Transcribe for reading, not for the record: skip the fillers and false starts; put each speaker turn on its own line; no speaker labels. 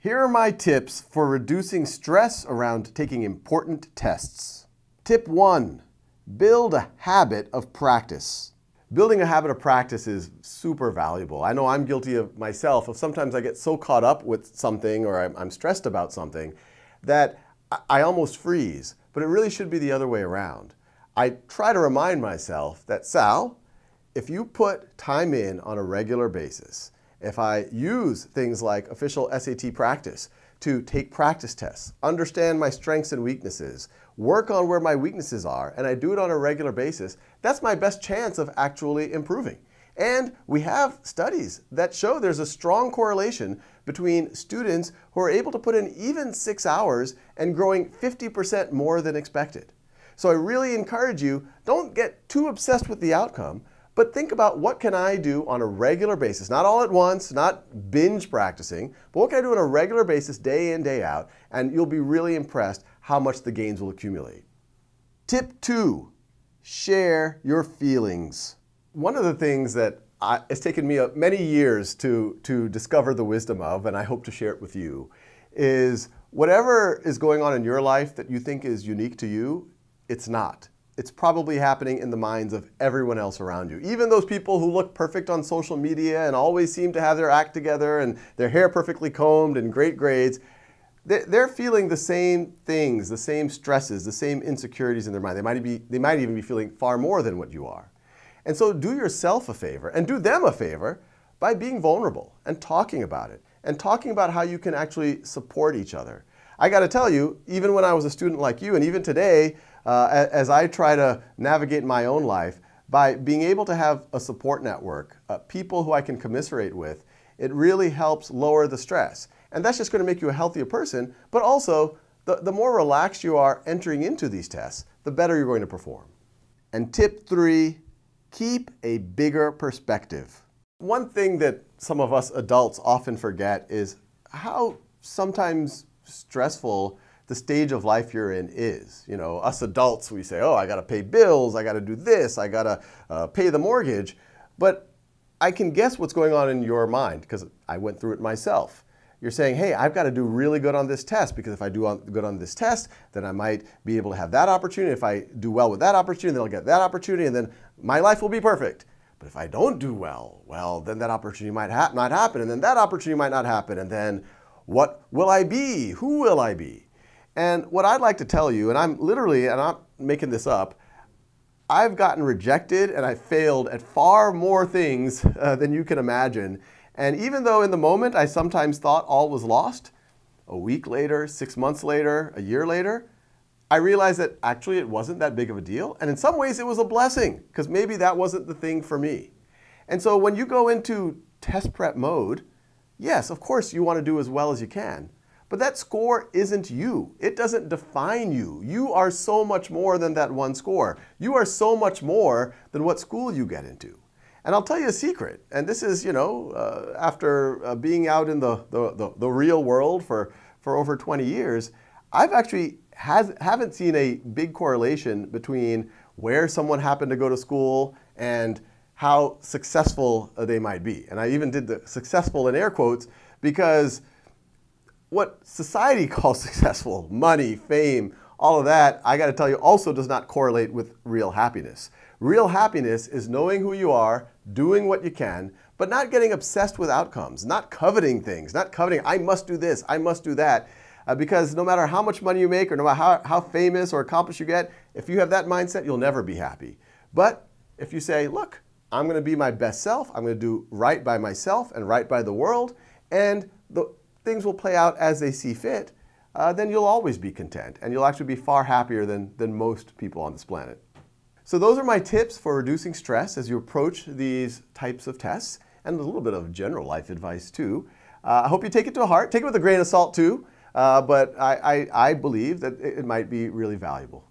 Here are my tips for reducing stress around taking important tests. Tip 1, build a habit of practice. Building a habit of practice is super valuable. I know I'm guilty of myself of sometimes I get so caught up with something or I'm stressed about something that I almost freeze, but it really should be the other way around. I try to remind myself that, Sal, if you put time in on a regular basis, if I use things like official SAT practice to take practice tests, understand my strengths and weaknesses, work on where my weaknesses are, and I do it on a regular basis, that's my best chance of actually improving. And we have studies that show there's a strong correlation between students who are able to put in even 6 hours and growing 50% more than expected. So I really encourage you, don't get too obsessed with the outcome, but think about what can I do on a regular basis, not all at once, not binge practicing, but what can I do on a regular basis day in, day out, and you'll be really impressed how much the gains will accumulate. Tip 2, share your feelings. One of the things that it's taken me many years to discover the wisdom of, and I hope to share it with you, is whatever is going on in your life that you think is unique to you, it's not. It's probably happening in the minds of everyone else around you. Even those people who look perfect on social media and always seem to have their act together and their hair perfectly combed and great grades, they're feeling the same things, the same stresses, the same insecurities in their mind. They might even be feeling far more than what you are. And so do yourself a favor and do them a favor by being vulnerable and talking about it and talking about how you can actually support each other. I got to tell you, even when I was a student like you and even today, as I try to navigate my own life, by being able to have a support network, people who I can commiserate with, it really helps lower the stress. And that's just going to make you a healthier person, but also the more relaxed you are entering into these tests, the better you're going to perform. And tip 3, keep a bigger perspective. One thing that some of us adults often forget is how sometimes stressful the stage of life you're in is. You know, us adults, we say, oh, I got to pay bills, I got to do this, I got to pay the mortgage. But I can guess what's going on in your mind because I went through it myself. You're saying, hey, I've got to do really good on this test because if I do good on this test, then I might be able to have that opportunity. If I do well with that opportunity, then I'll get that opportunity, and then my life will be perfect. But if I don't do well, then that opportunity might not happen, and then that opportunity might not happen, and then what will I be? Who will I be? And what I'd like to tell you, and I'm not making this up, I've gotten rejected and I failed at far more things than you can imagine. And even though in the moment I sometimes thought all was lost, a week later, 6 months later, a year later, I realized that actually it wasn't that big of a deal. And in some ways it was a blessing because maybe that wasn't the thing for me. And so when you go into test prep mode, yes, of course you want to do as well as you can. But that score isn't you. It doesn't define you. You are so much more than that one score. You are so much more than what school you get into. And I'll tell you a secret, and this is, after being out in the real world for over 20 years, I've actually haven't seen a big correlation between where someone happened to go to school and how successful they might be. And I even did the successful in air quotes because what society calls successful, money, fame, all of that, I got to tell you, also does not correlate with real happiness. Real happiness is knowing who you are, doing what you can, but not getting obsessed with outcomes, not coveting things, not coveting, I must do this, I must do that, because no matter how much money you make or no matter how famous or accomplished you get, if you have that mindset, you'll never be happy. But if you say, look, I'm going to be my best self, I'm going to do right by myself and right by the world, and things will play out as they see fit, then you'll always be content and you'll actually be far happier than most people on this planet. So those are my tips for reducing stress as you approach these types of tests, and a little bit of general life advice too. I hope you take it to heart. Take it with a grain of salt too, but I believe that it might be really valuable.